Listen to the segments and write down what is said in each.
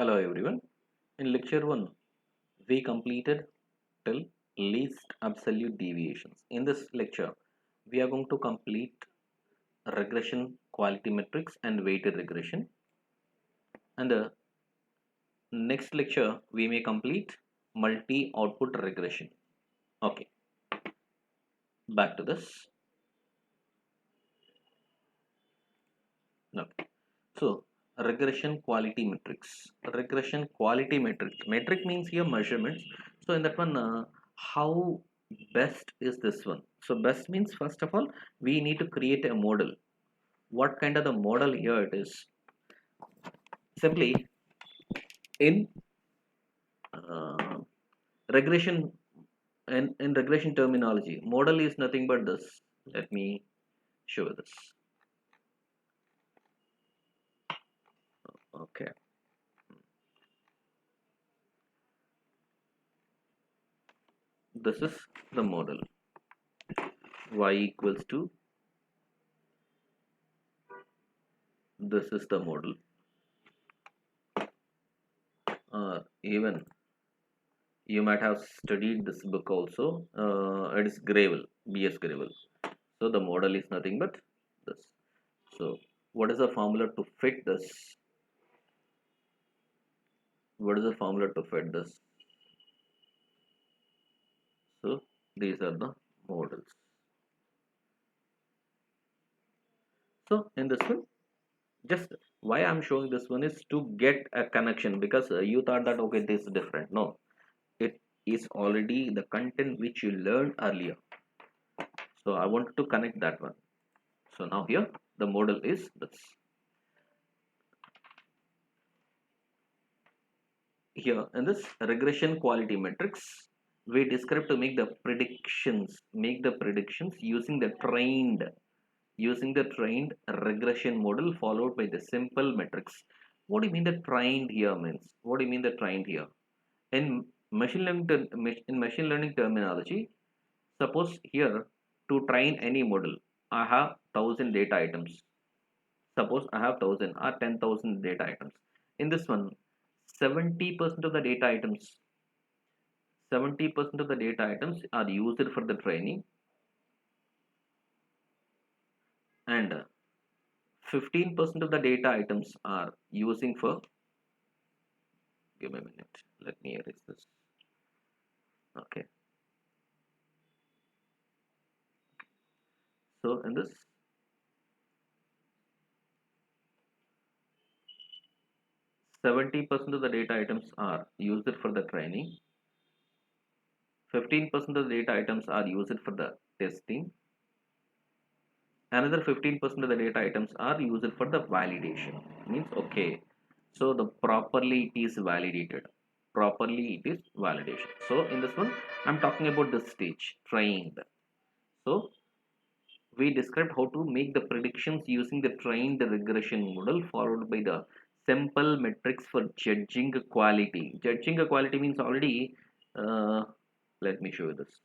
Hello everyone. In lecture 1, we completed till least absolute deviations. In this lecture, we are going to complete regression quality metrics and weighted regression. And the next lecture, we may complete multi-output regression. Okay, back to this. Okay. So, regression quality metrics. Regression quality metric. Metric means here measurements. So, in that one, how best is this one? So, best means first of all, we need to create a model. What kind of the model here it is? Simply in uh, regression and in regression terminology, model is nothing but this. Let me show this. Okay. This is the model. Y equals to, this is the model. Even you might have studied this book also. It is Gravel, BS Gravel. So the model is nothing but this. So what is the formula to fit this? What is the formula to fit this? So these are the models. So in this one, just why I'm showing this one is to get a connection, because you thought that okay, this is different. No, it is already the content which you learned earlier. So I wanted to connect that one. So now here the model is this. Here in this regression quality metrics, we describe to make the predictions using the trained regression model followed by the simple metrics. What do you mean the trained here means? What do you mean the trained here? In machine learning terminology, suppose here to train any model, I have 1,000 data items. Suppose I have 1,000 or 10,000 data items. In this one, 70% of the data items 70% of the data items are used for the training, and 15% of the data items are using for, give me a minute, let me erase this. Okay, so in this 70% of the data items are used for the training, 15% of the data items are used for the testing, another 15% of the data items are used for the validation. Means okay, so the properly it is validated, properly it is validation. So in this one I'm talking about the stage trained. So we described how to make the predictions using the trained regression model followed by the simple metrics for judging a quality. Judging a quality means already, uh, let me show you this.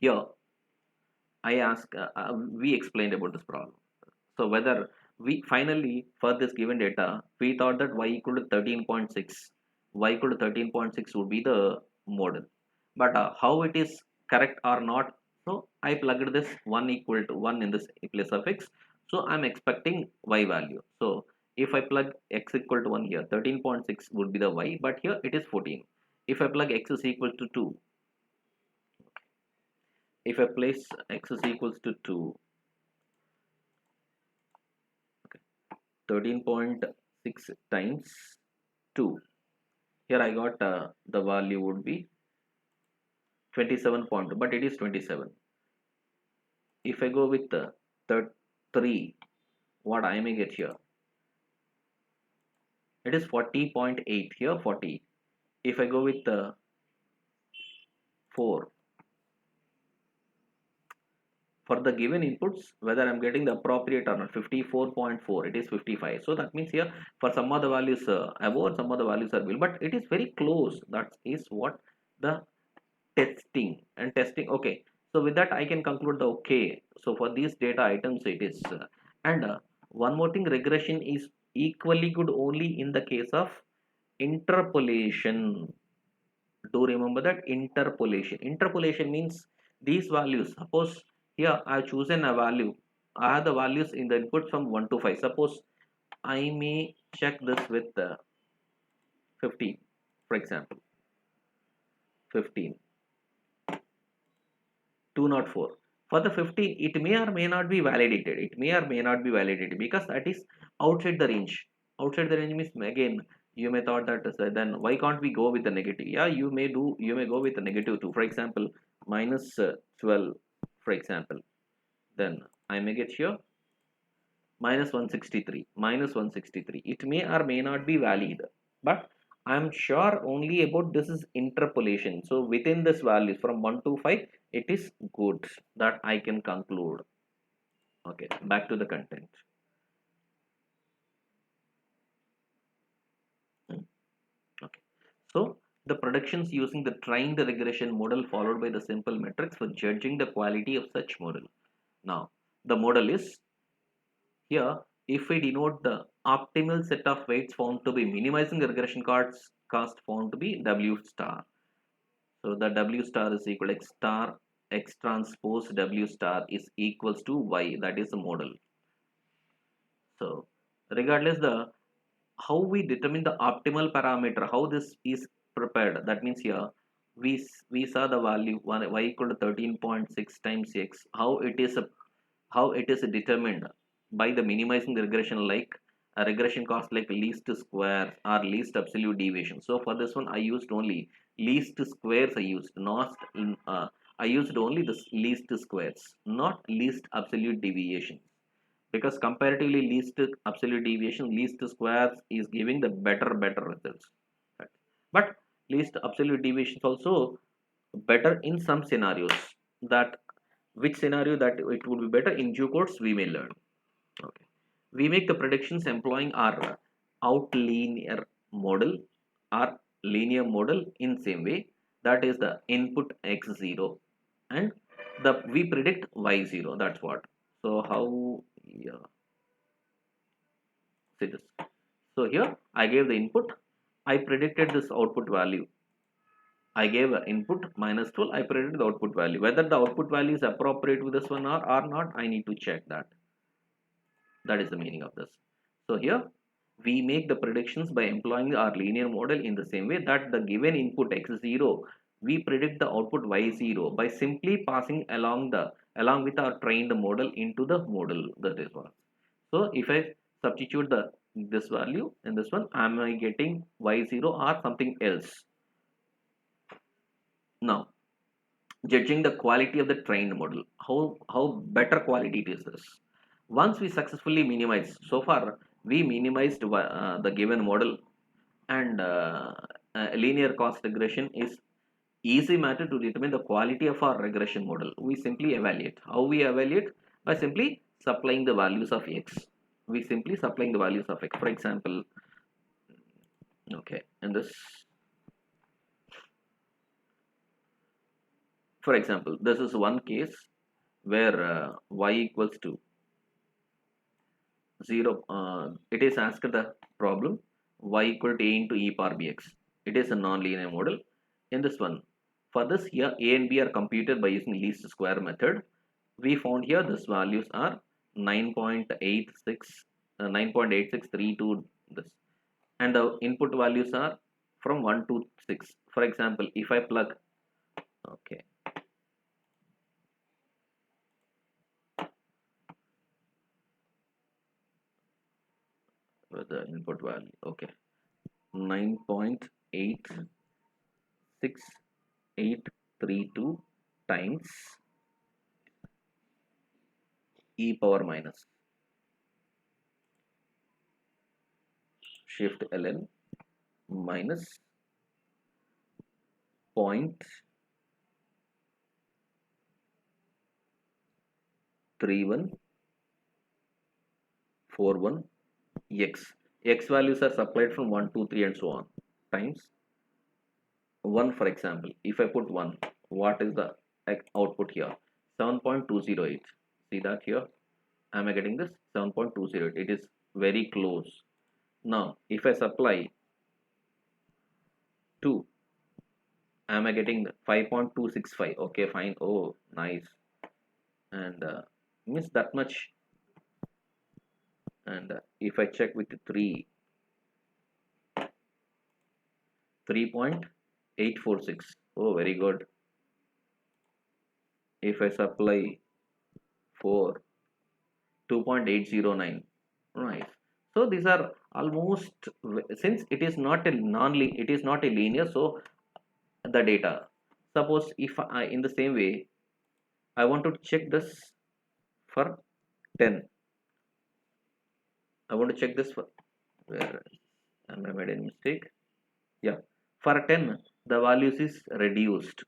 Here I ask, we explained about this problem. So whether we finally for this given data, we thought that y equal to 13.6, y equal to 13.6 would be the model. But how it is correct or not? So I plugged this 1 equal to 1 in this place of x. So I'm expecting y value. So if I plug x equal to 1 here, 13.6 would be the y, but here it is 14. If I plug x is equal to 2, if I place x is equals to 2, 13.6 times 2, here I got the value would be 27 point, but it is 27. If I go with the 3, what I may get here, it is 40.8 here, 40. If I go with the 4, for the given inputs, whether I'm getting the appropriate or not, 54.4, it is 55. So that means here for some of the values above, some of the values are below, but it is very close. That is what the testing and testing. Okay, so with that I can conclude the okay. So for these data items it is, and one more thing, regression is equally good only in the case of interpolation. Do remember that interpolation. Interpolation means these values. Suppose here I have chosen a value. I have the values in the input from 1 to 5. Suppose I may check this with 15, for example, 15, 204. For the 15, it may or may not be validated. It may or may not be validated because that is outside the range. Outside the range means again you may thought that then why can't we go with the negative? Yeah, you may go with the negative too. For example, minus 12, for example. Then I may get here minus 163, minus 163. It may or may not be valid, but I'm sure only about this is interpolation. So within this value from 1 to 5, it is good, that I can conclude. Okay, back to the content. Okay, so the predictions using the trained regression model followed by the simple metrics for judging the quality of such model. Now the model is here. If we denote the optimal set of weights found to be minimizing the regression cost found to be W star. So the W star is equal to X star, X transpose W star is equals to Y. That is the model. So regardless the how we determine the optimal parameter, how this is prepared, that means here we saw the value y equal to 13.6 times x, how it is determined by the minimizing the regression, like a regression cost like least square or least absolute deviation. So for this one I used only least squares. I used not I used only the least squares, not least absolute deviation, because comparatively least absolute deviation, least squares is giving the better results. Right. But least absolute deviation is also better in some scenarios. That which scenario that it would be better in due course we may learn. Okay, we make the predictions employing our out linear model, or linear model in same way, that is the input x0 and the we predict y0. That's what. So how, yeah, see this. So here I gave the input, I predicted this output value. I gave an input minus 12, I predicted the output value. Whether the output value is appropriate with this one or not, I need to check that. That is the meaning of this. So here we make the predictions by employing our linear model in the same way that the given input x0, we predict the output y0 by simply passing along with our trained model into the model. That is what. So if I substitute the this value in this one, am I getting y0 or something else? Now judging the quality of the trained model, how better quality it is this. Once we successfully minimize, so far we minimized the given model, and linear cost regression is easy matter to determine the quality of our regression model. We simply evaluate. How we evaluate? By simply supplying the values of x. We simply supplying the values of x. For example, okay, in this, for example, this is one case where y equals to 0. It is asked the problem y equal to a into e power bx. It is a non-linear model. In this one, for this here a and b are computed by using least square method. We found here this values are 9.86 9.8632 this, and the input values are from 1 to 6. For example, if I plug, okay, with the input value, okay, 9.86832 times e power minus shift ln minus 0.3141 x values are supplied from 1 2 3 and so on, times 1. For example, if I put 1, what is the output here? 7.208. See that here, am I getting this? 7.208. It is very close. Now if I supply 2. Am I getting 5.265? Okay, fine. Oh, nice. And means that much. And if I check with 3, 3.846. Oh, very good. If I supply 4, 2.809. Right. So these are almost, since it is not a it is not a linear. So the data. Suppose if I, in the same way, I want to check this for 10. I want to check this for, where am I made any mistake? Yeah, for 10 the values is reduced.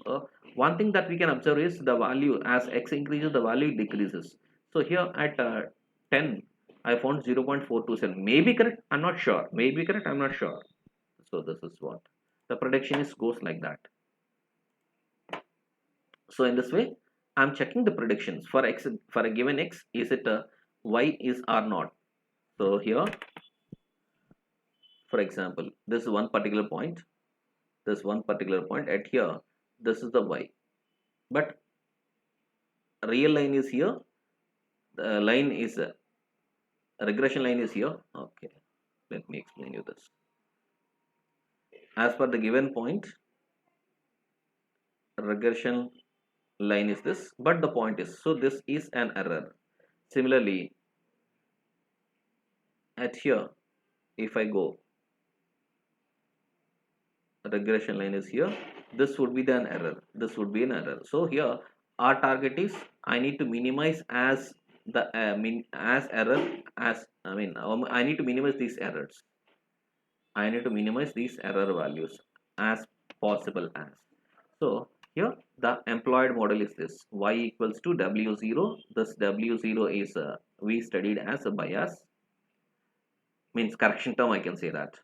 uh, One thing that we can observe is the value as x increases, the value decreases. So here at 10 I found 0.427, maybe correct, I'm not sure, maybe correct, I'm not sure. So this is what the prediction is, goes like that. So in this way I'm checking the predictions for x, for a given x, is it y is or not. So here, for example, this is one particular point, this one particular point at here, this is the y, but real line is here, the line is regression line is here. Okay, let me explain you this. As per the given point, regression line is this, but the point is, so this is an error. Similarly, at here, if I go, regression line is here, this would be an error, this would be an error. So here our target is, I need to minimize as the as error as, I need to minimize these errors, I need to minimize these error values as possible as. So here the employed model is this, y equals to w0. This w0 is we studied as a bias, means correction term, I can say that.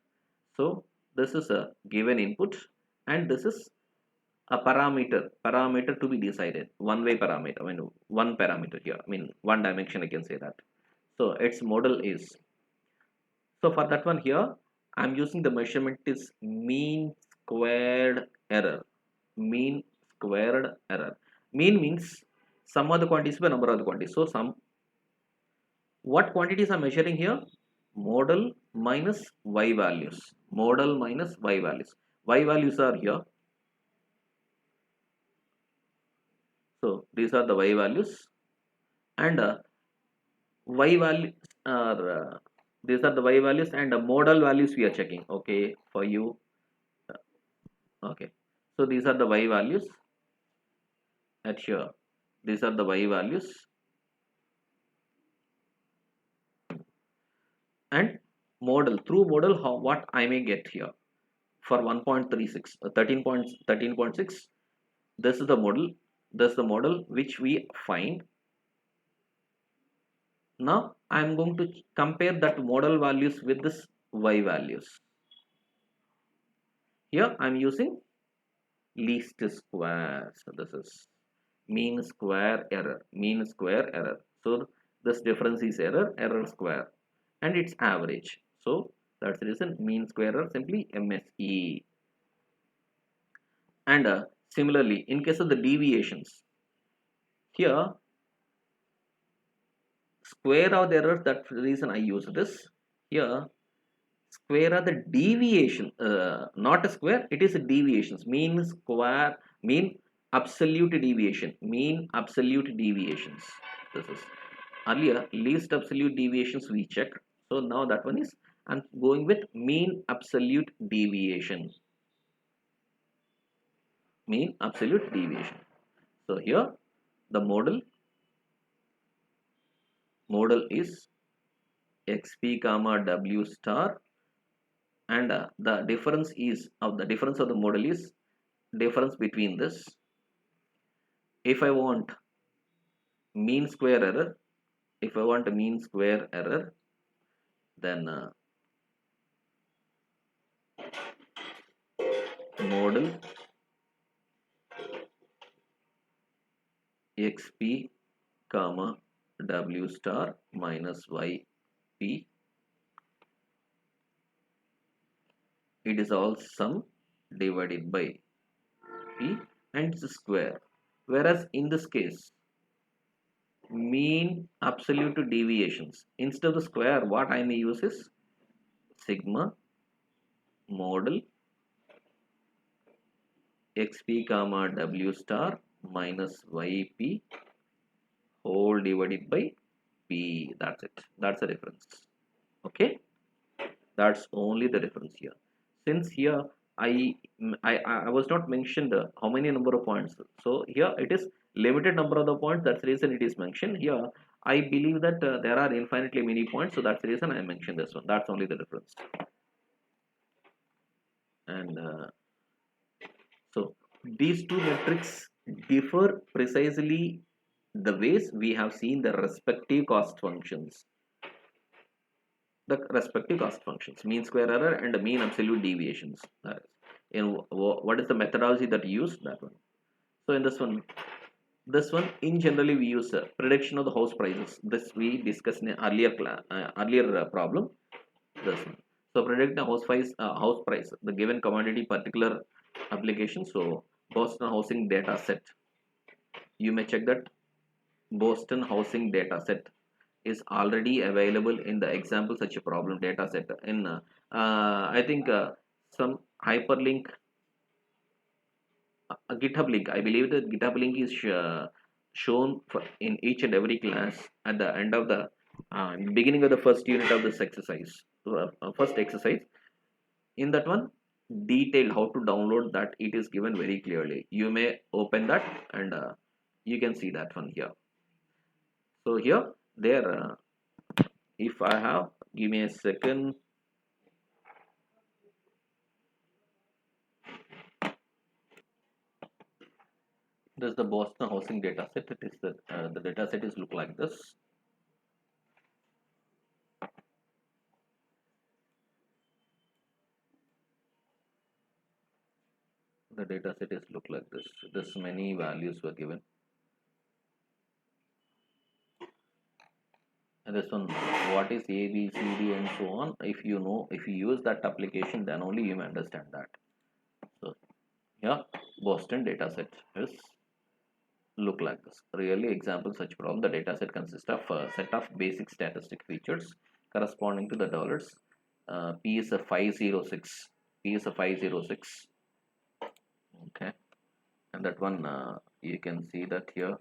So this is a given input, and this is a parameter to be decided, one way parameter, one parameter here, one dimension, I can say that. So its model is, so for that one here I'm using the measurement is mean squared error. Mean squared error. Mean means sum of the quantities by number of the quantities. So some, what quantities I'm measuring here? Model minus y values. Model minus y values. Y values are here. So these are the y values, and y values are these are the y values, and model values we are checking. Okay, for you. Okay, so these are the y values at here. These are the y values, and model, through model, how, what I may get here for 1.36 13.6. This is the model, this is the model which we find. Now I am going to compare that model values with this y values. Here I am using least square. So this is mean square error, mean square error. So this difference is error, error square, and its average. So that's the reason mean square error, simply MSE. And similarly, in case of the deviations, here square of the error, that's the reason I use this. Here square of the deviation, not a square, it is a deviations, mean square, mean absolute deviation, mean absolute deviations. This is earlier least absolute deviations we checked. So now that one is, I'm going with mean absolute deviation, mean absolute deviation. So here the model is xp comma w star, and the difference is of the difference of the model is difference between this. If I want mean square error, if I want a mean square error, then model xp comma w star minus yp, it is all sum, divided by P and its square. Whereas in this case, mean absolute deviations. Instead of the square, what I may use is sigma model xp comma w star minus yp whole divided by p. That's it. That's the difference. Okay, that's only the difference here. Since here I was not mentioned how many number of points. So here it is limited number of the points. That's the reason it is mentioned here. I believe that there are infinitely many points. So that's the reason I mentioned this one. That's only the difference. And so these two metrics differ precisely the ways we have seen the respective cost functions. The respective cost functions, mean square error and the mean absolute deviations. That is, in what is the methodology that you use, that one. So in this one in generally we use prediction of the house prices. This we discussed in an earlier problem. This one. So predict the house price, the given commodity particular application. So Boston housing data set. You may check that Boston housing data set is already available in the example such a problem data set in I think some hyperlink, a GitHub link. I believe the GitHub link is shown for in each and every class at the end of the beginning of the first unit of this exercise. First exercise, in that one, detailed how to download that it is given very clearly. You may open that and you can see that one here. So here there if I have, give me a second. This is the Boston housing data set. It is the data set is look like this. The data set is look like this. This many values were given. And this one, what is A, B, C, D, and so on. If you know, if you use that application, then only you may understand that. So, yeah, Boston data set is look like this. Really, example such problem. The data set consists of a set of basic statistic features corresponding to the dollars. P is a 506. P is a 506. Okay, and that one you can see that here.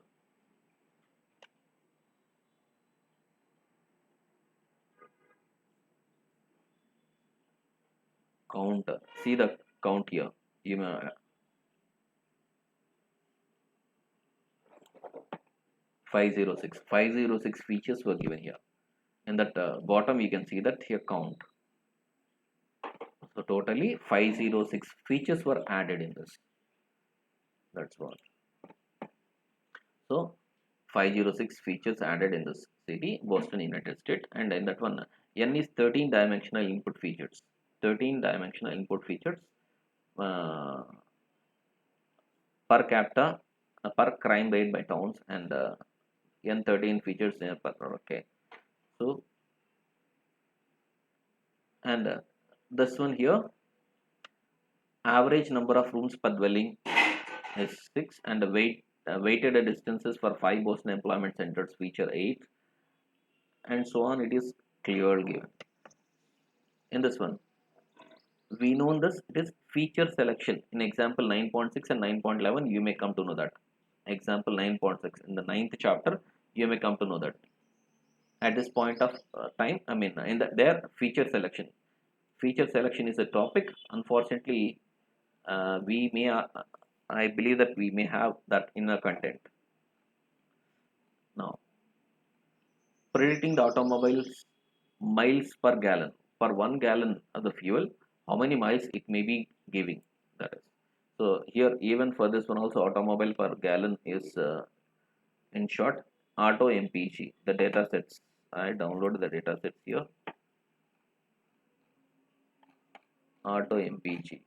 Count. See the count here. You may 506. 506 features were given here. In that bottom, you can see that here count. So totally 506 features were added in this. That's what. So 506 features added in this city, Boston, United States, and in that one, N is 13 dimensional input features. 13 dimensional input features uh, per capita, per crime rate by towns, and N13 features per okay. So and this one here, average number of rooms per dwelling is 6, and the weighted distances for 5 Boston employment centers feature 8, and so on. It is clearly given in this one. We know this, it is feature selection. In example 9.6 and 9.11 you may come to know that. Example 9.6 in the ninth chapter you may come to know that. At this point of time, I mean in their feature selection is a topic. Unfortunately, we may I believe that we may have that in our content. Now, predicting the automobiles miles per gallon, for 1 gallon of the fuel, how many miles it may be giving. That is, so here even for this one also, automobile per gallon is in short auto mpg. The data sets, I downloaded the data sets here. Auto mpg,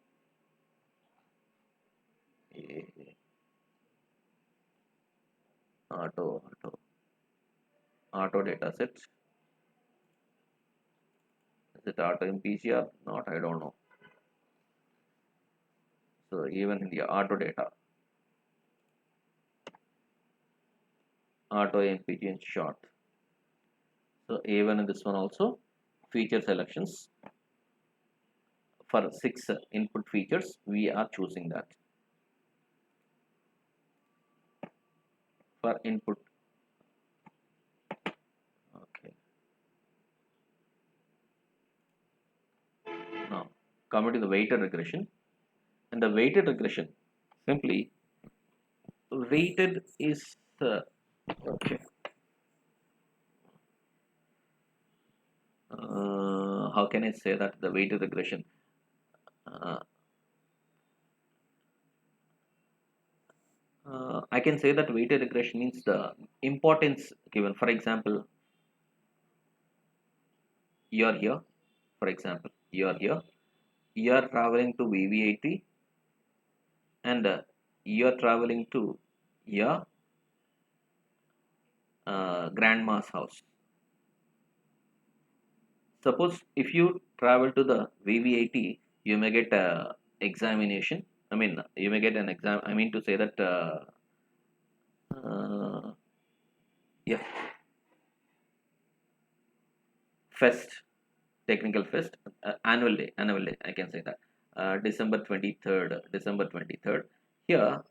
auto data sets. Is it auto mpg or not? I don't know. even in the auto data, auto NPG in short. So even in this one also, feature selections for 6 input features, we are choosing that for input. Okay. Now coming to the weighted regression, and the weighted regression simply weighted is okay. How can I say that the weighted regression? Uh, I can say that weighted regression means the importance given. For example, you are here. For example, you are here. You are traveling to VVIT, and you are traveling to your grandma's house. Suppose if you travel to the VVIT, you may get a examination. I mean, you may get an exam. I mean to say that, uh, yeah, fest, technical fest, annual day. I can say that, December 23rd. Here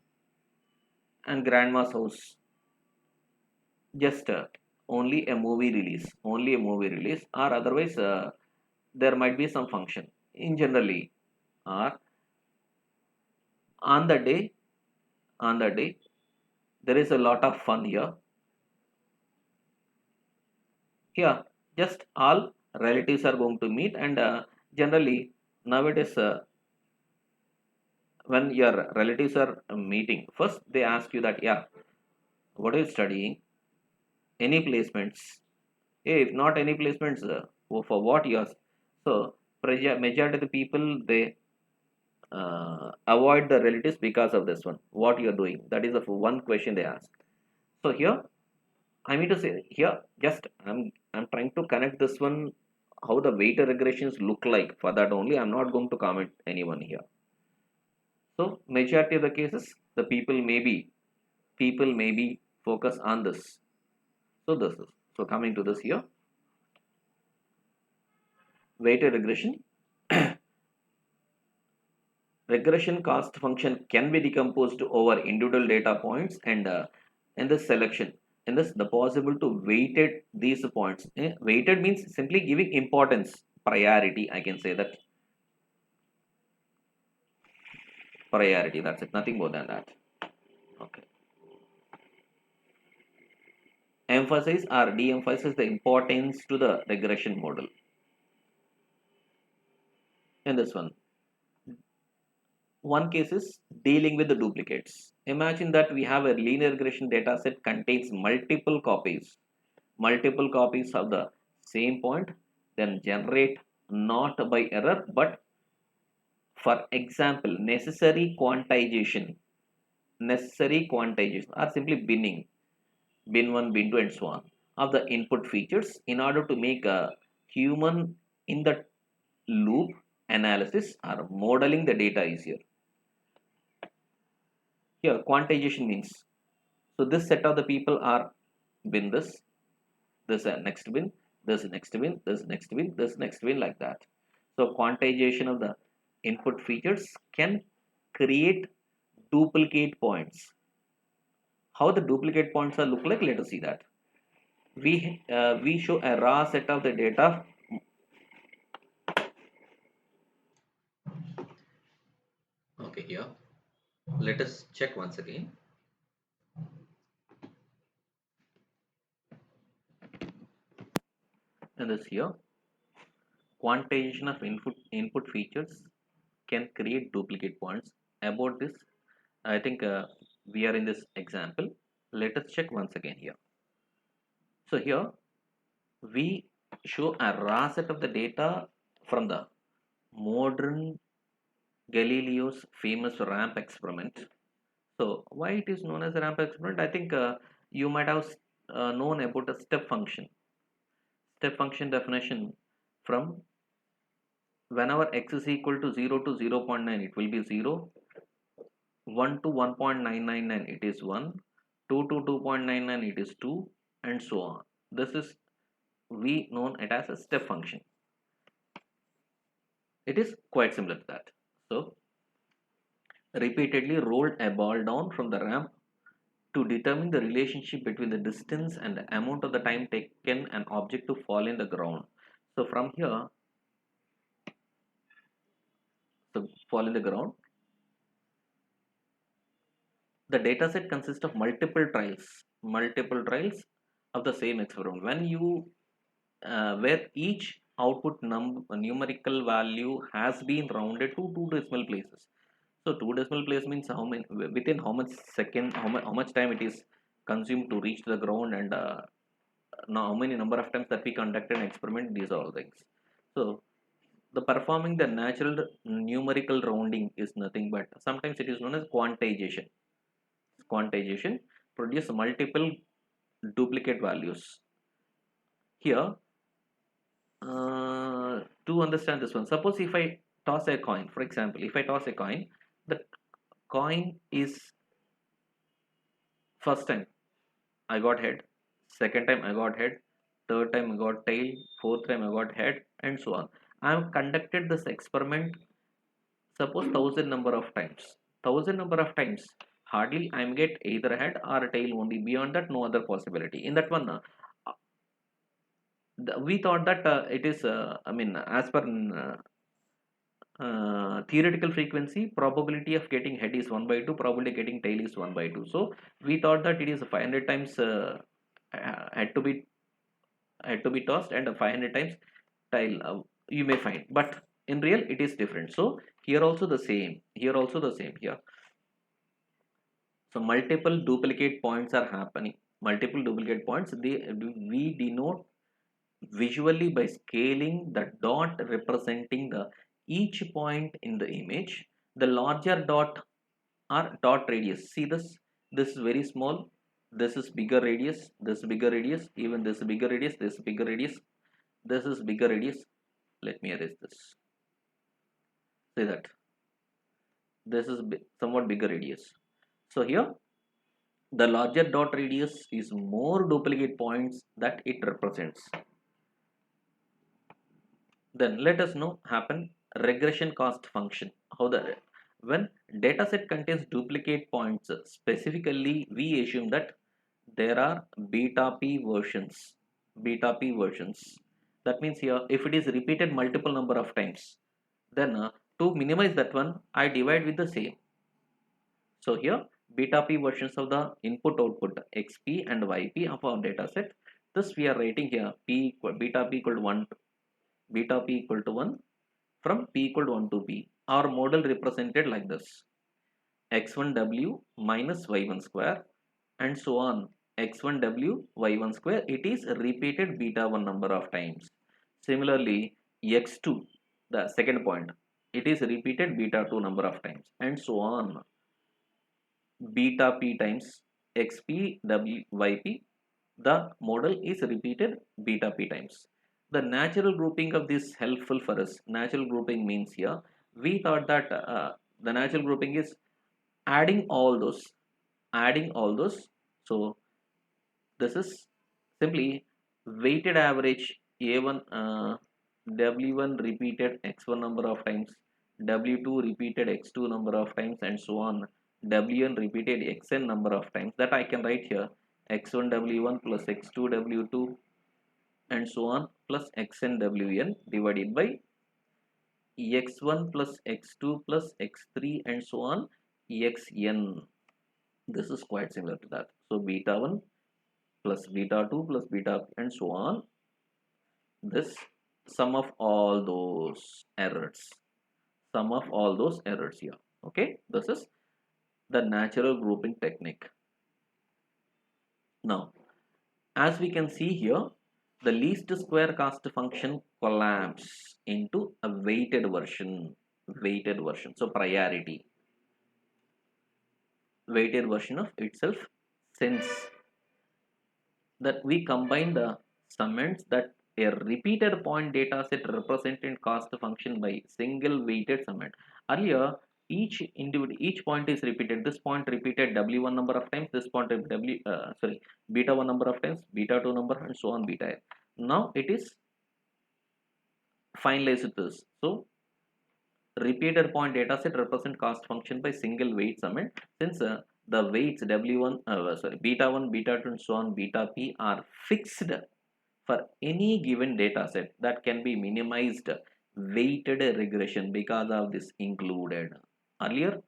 and grandma's house, just only a movie release, or otherwise there might be some function in generally, or on the day on the day there is a lot of fun here. Here just all relatives are going to meet, and generally nowadays, when your relatives are meeting, first they ask you that, yeah, what are you studying, any placements, if not any placements, for what years. So majority of the people, they avoid the relatives because of this one, what you are doing, that is the one question they ask. So here I mean to say, here just I'm trying to connect this one, how the weighted regressions look like. For that only, I'm not going to comment anyone here. So majority of the cases, the people may be focus on this. So this is, so coming to this here, weighted regression. Regression cost function can be decomposed over individual data points, and in this selection, in this the possible to weighted these points. Weighted means simply giving importance, priority. I can say that priority. That's it. Nothing more than that. Okay. Emphasize or de-emphasize the importance to the regression model. In this one case is dealing with the duplicates. Imagine that we have a linear regression data set contains multiple copies of the same point, then generate not by error but, for example, necessary quantization or simply bin 1, bin 2, and so on, of the input features in order to make a human in the loop analysis or modeling the data easier. Here quantization means, so this set of the people are bin this next bin, this next bin, this next bin, this next bin, like that. So quantization of the input features can create duplicate points. How the duplicate points are look like, let us see that. We show a raw set of the data. Okay, here let us check once again. And this here, quantization of input features can create duplicate points. About this, I think we are in this example. Let us check once again here. So here we show a raw set of the data from the modern Galileo's famous ramp experiment. So why it is known as a ramp experiment? I think you might have known about a step function. Step function definition, from whenever x is equal to 0 to 0.9, it will be 0. 1 to 1.999 it is 1, 2 to 2.99 it is 2, and so on. This is we known it as a step function. It is quite similar to that. So repeatedly rolled a ball down from the ramp to determine the relationship between the distance and the amount of the time taken an object to fall in the ground. So from here, so fall in the ground, the dataset consists of multiple trials of the same experiment. When you where each output numerical value has been rounded to two decimal places. So two decimal place means how many within how much second, how much time it is consumed to reach the ground, and now how many number of times that we conducted an experiment. These are all things. So the performing the natural numerical rounding is nothing but sometimes it is known as quantization. Quantization produce multiple duplicate values. Here, to understand this one, suppose if I toss a coin, for example, if I toss a coin, the coin is first time I got head, second time I got head, third time I got tail, fourth time I got head, and so on. I have conducted this experiment, suppose thousand number of times. Thousand number of times, hardly I am get either head or tail only. Beyond that, no other possibility. In that one, we thought that it is, I mean, as per theoretical frequency, probability of getting head is 1 by 2, probability of getting tail is 1 by 2. So we thought that it is 500 times had to be tossed, and 500 times tail you may find, but in real it is different. So here also the same, here. So multiple duplicate points are happening, multiple duplicate points. We denote visually by scaling the dot representing the each point in the image. The larger dot are dot radius. See this, this is very small, this is bigger radius, this is bigger radius, even this is bigger radius, this is bigger radius, this is bigger radius. Let me erase this. See that this is somewhat bigger radius. So here the larger dot radius is more duplicate points that it represents. Then let us know happen regression cost function. How the when dataset contains duplicate points, specifically we assume that there are beta p versions. Beta p versions, that means here if it is repeated multiple number of times, then to minimize that one I divide with the same. So here beta p versions of the input output xp and yp of our dataset. This we are writing here p equal beta p equal to 1, beta p equal to 1 from p equal to 1 to p. Our model represented like this: x1w minus y1 square, and so on. x1w y1 square, it is repeated beta 1 number of times. Similarly, x2, the second point, it is repeated beta 2 number of times, and so on. Beta p times xp w yp, the model is repeated beta p times. The natural grouping of this helpful for us. Natural grouping means here we thought that the natural grouping is adding all those, so this is simply weighted average a1, w1 repeated x1 number of times, w2 repeated x2 number of times, and so on. wn repeated xn number of times, that I can write here x1 w1 plus x2 w2 and so on plus xn wn divided by x1 plus x2 plus x3 and so on xn. This is quite similar to that. So beta 1 plus beta 2 plus beta and so on. This sum of all those errors, here. Okay, this is the natural grouping technique. Now as we can see here, the least square cost function collapses into a weighted version. So priority weighted version of itself, since that we combine the summands that a repeated point data set represented cost function by single weighted summand. Earlier each point is repeated. This point repeated w1 number of times, this point beta 1 number of times, beta 2 number, and so on beta n. Now it is finalized this. So repeated point dataset represent cost function by single weight summand. Since the weights w1 beta 1, beta 2, and so on beta p are fixed for any given dataset, that can be minimized weighted regression because of this included. Earlier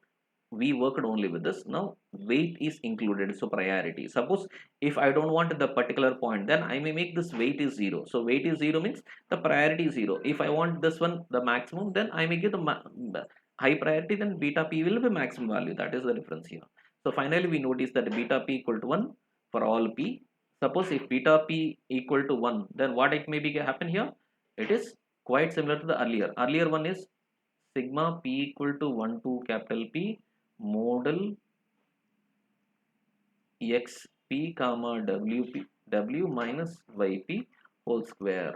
we worked only with this, now weight is included, so priority. Suppose if I don't want the particular point, then I may make this weight is 0. So weight is 0 means the priority is 0. If I want this one the maximum, then I may give the high priority, then beta p will be maximum value. That is the difference here. So finally we notice that beta p equal to 1 for all p. Suppose if beta p equal to 1, then what it may be happen here, it is quite similar to the earlier one is sigma p equal to 1 to capital P model xp comma w minus yp whole square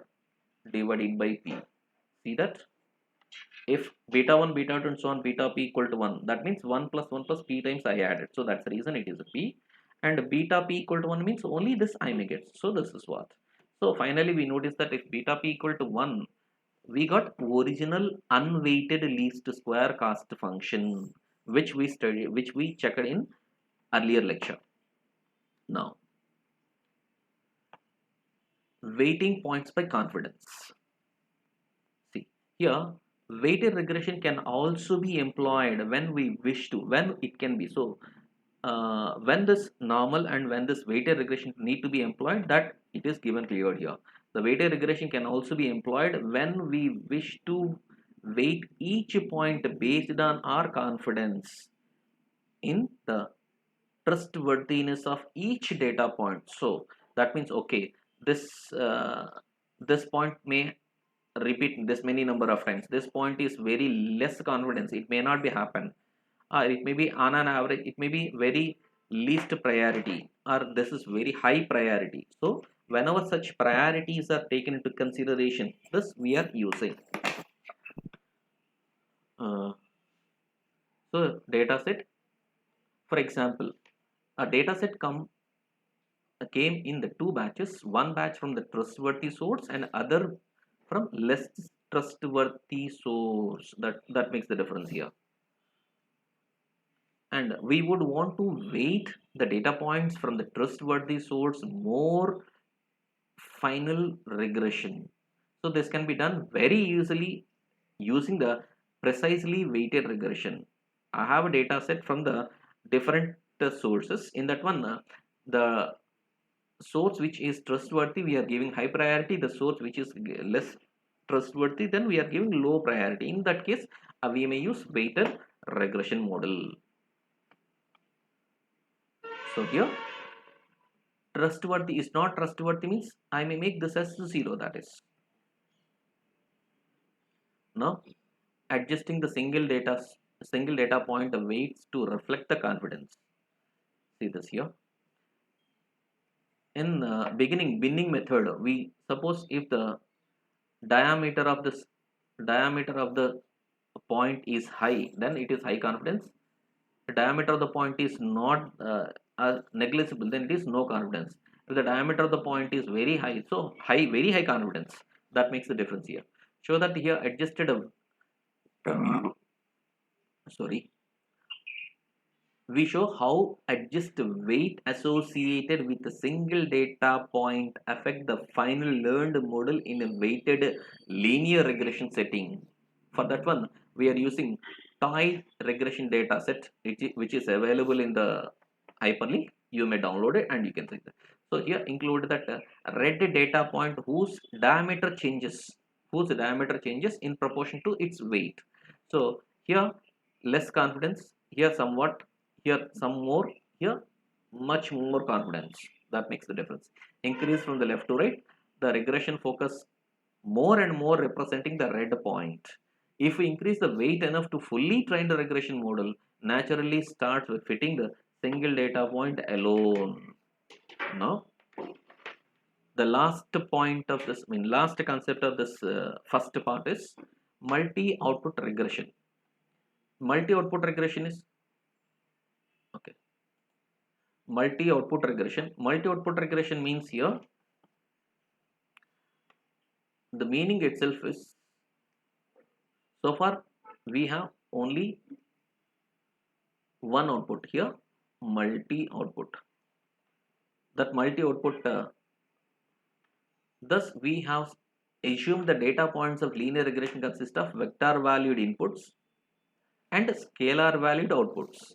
divided by p. See that if beta 1, beta 2, and so on beta p equal to 1, that means 1 plus 1 plus p times I added, so that's the reason it is a p. And beta p equal to 1 means only this I may get, so this is what. So finally we notice that if beta p equal to 1, we got original unweighted least square cost function, which we checked in earlier lecture. Now weighting points by confidence. See here, weighted regression can also be employed when we wish to, when it can be. So when this normal and when this weighted regression need to be employed, that it is given cleared here. The weighted regression can also be employed when we wish to weight each point based on our confidence in the trustworthiness of each data point. So that means okay, this point may repeat this many number of times. This point is very less confidence, it may not be happen, or it may be on an average, it may be very least priority, or this is very high priority. So whenever such priorities are taken into consideration, this we are using. So data set, for example, a data set came in the two batches, one batch from the trustworthy source and other from less trustworthy source. That makes the difference here. And we would want to weight the data points from the trustworthy source more final regression. So this can be done very easily using the precisely weighted regression. I have a data set from the different sources. In that one, the source which is trustworthy, we are giving high priority. The source which is less trustworthy, then we are giving low priority. In that case, we may use weighted regression model. So here, trustworthy is not trustworthy means I may make this as 0. That is. Now adjusting the single data point weights to reflect the confidence. See this here. In binning method, we suppose if the diameter of the point is high, then it is high confidence. The diameter of the point is not negligible, then it is no confidence. If the diameter of the point is very high, so very high confidence. That makes the difference here. Show that here adjusted we show how adjust weight associated with a single data point affect the final learned model in a weighted linear regression setting. For that one, we are using toy regression data set, which is available in the hyperlink. You may download it and you can see that. So here include that red data point whose diameter changes in proportion to its weight. So here less confidence, here somewhat, here some more, here much more confidence. That makes the difference. Increase from the left to right, the regression focus more and more representing the red point. If we increase the weight enough to fully train the regression model, naturally starts with fitting the single data point alone. Now the last point of this, last concept of this first part is multi-output regression. Multi-output regression is okay. Multi-output regression. Multi-output regression means here the meaning itself is, so far we have only one output here, multi-output. That multi-output, thus we have assumed the data points of linear regression consist of vector valued inputs and scalar valued outputs.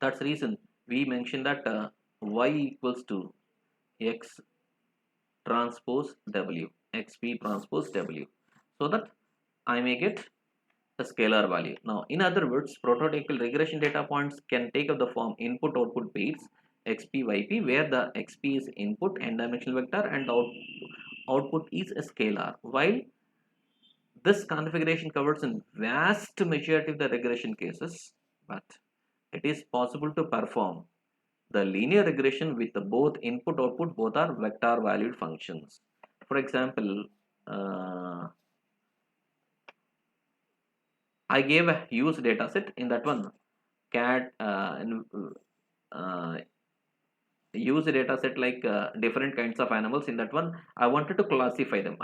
That's the reason we mentioned that y equals to x transpose w, xp transpose w, so that I may get a scalar value. Now, in other words, prototypical regression data points can take up the form input-output pairs xp, yp, where the xp is input n-dimensional vector and output is a scalar. While this configuration covers a vast majority of the regression cases, but it is possible to perform the linear regression with both input-output, both are vector valued functions. For example, I gave a use data set. In that one, cat uh, use a data set like different kinds of animals. In that one, I wanted to classify them.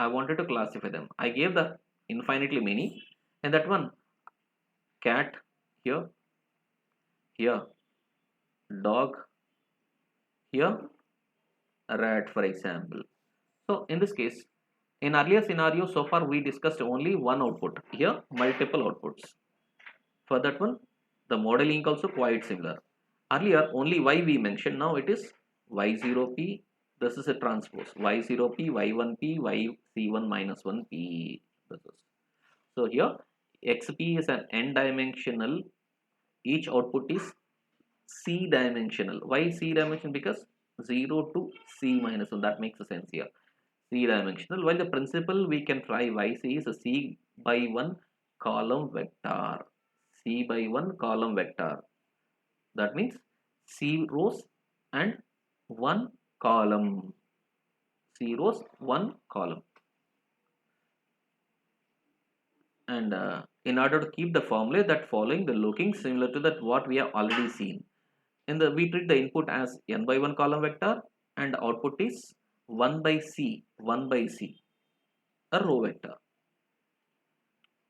I gave the infinitely many. In that one, cat here, here, dog here, rat, for example. So in this case, in earlier scenario, so far we discussed only one output. Here, multiple outputs. For that one, the modeling also quite similar. Earlier, only y we mentioned. Now it is y0p. This is a transpose. y0p, y1p, yc1 minus 1p. This is. So here, xp is an n-dimensional. Each output is c-dimensional. Why c-dimensional? Because 0 to c minus 1. That makes sense here. C-dimensional. While the principle we can try yc is a c by 1 column vector. C by 1 column vector. That means C rows and 1 column. C rows, 1 column. And in order to keep the formula that following, the looking similar to that what we have already seen. We treat the input as n by 1 column vector and output is 1 by C, a row vector.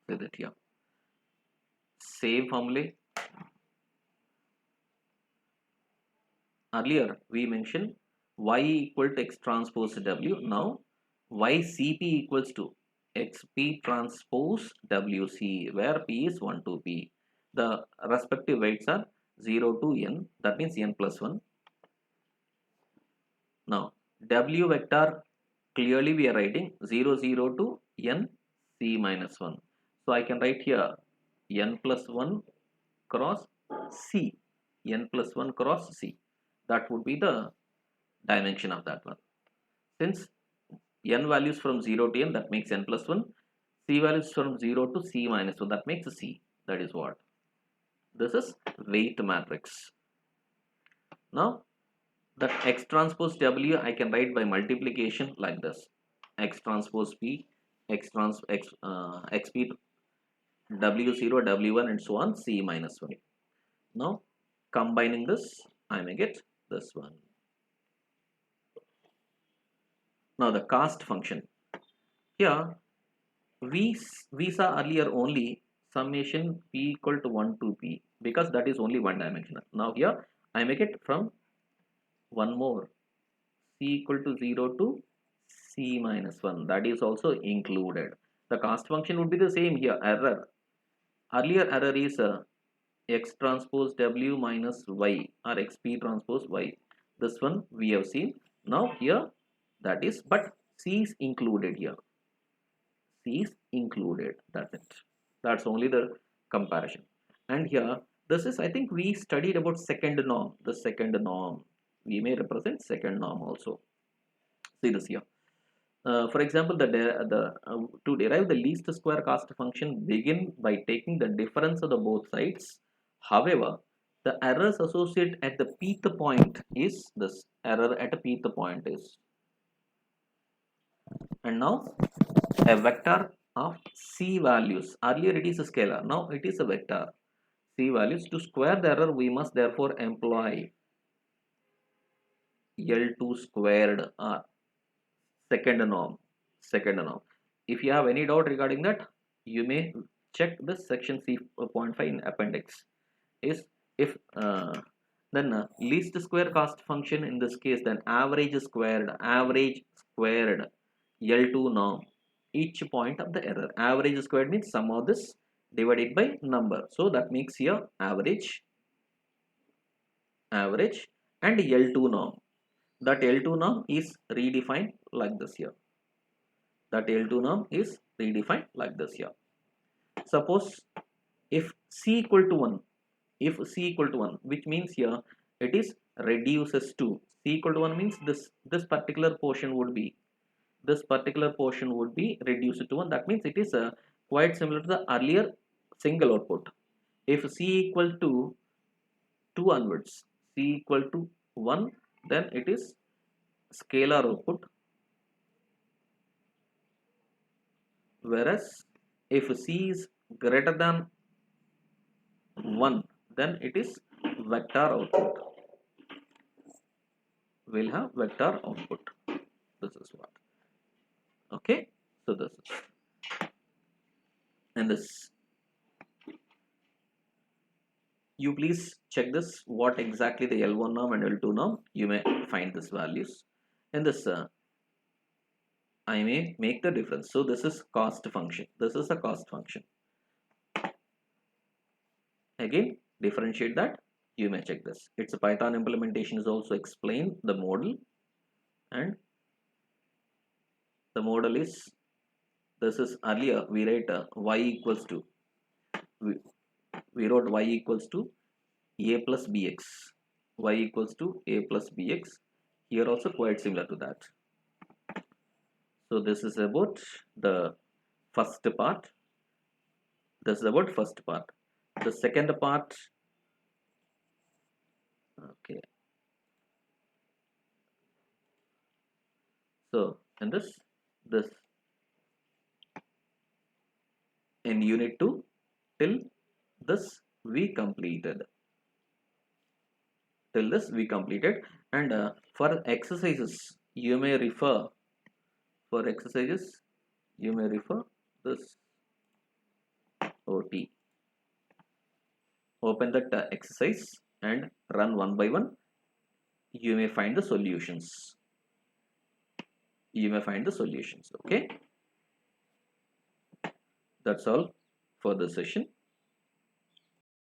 With it here. Same formula. Earlier we mentioned y equal to x transpose w. Now ycp equals to xp transpose wc, where p is 1 to p. The respective weights are 0 to n, that means n plus 1. Now w vector, clearly we are writing 0 0 to n c minus 1. So I can write here n plus 1 cross c, n plus 1 cross c. That would be the dimension of that one. Since n values from 0 to n, that makes n plus 1. C values from 0 to c minus 1, that makes c. That is what. This is weight matrix. Now, that x transpose w I can write by multiplication like this. X transpose p, xp w0, w1 and so on, c minus 1. Now, combining this, I may get this one. Now the cast function. Here we saw earlier only summation p equal to 1 to p, because that is only one dimensional. Now here I make it from one more, c equal to 0 to c minus 1, that is also included. The cast function would be the same here. Earlier error is x transpose w minus y or xp transpose y. This one we have seen. Now here that is, but c is included here. C is included. That's it. That's only the comparison. And here, this is, I think we studied about second norm. The second norm. We may represent second norm also. See this here. For example, to derive the least square cost function, begin by taking the difference of the both sides. However, the errors associated at the pth point is this. Error at a pth point is. And now a vector of c values. Earlier it is a scalar. Now it is a vector. C values. To square the error, we must therefore employ L2 squared R, second norm. Second norm. If you have any doubt regarding that, you may check this section C.5 in appendix. Is if then least square cost function in this case, then average squared L2 norm each point of the error. Average squared means sum of this divided by number. So that makes here average and L2 norm. That L2 norm is redefined like this here. That L2 norm is redefined like this here. Suppose if C equal to 1, if C equal to 1, which means here it is reduces to C equal to 1 means this particular portion would be reduced to 1. That means it is quite similar to the earlier single output. If C equal to 2 onwards, C equal to 1, then it is scalar output, whereas if C is greater than 1, then it is vector output. We'll have vector output. This is what. Okay, so this is, and this, you please check this what exactly the L1 norm and L2 norm. You may find this values in this. I may make the difference. So this is cost function. This is a cost function. Again, differentiate that. You may check this. It's a Python implementation is also explained the model, and the model is, this is earlier we write y equals to, we wrote y equals to a plus bx, y equals to a plus bx. Here also quite similar to that. So this is about the first part. This is about first part. The second part, okay. So in this in unit 2 till this we completed. And for exercises you may refer this OT. Open that exercise and run one by one. You may find the solutions. Okay, that's all for this session.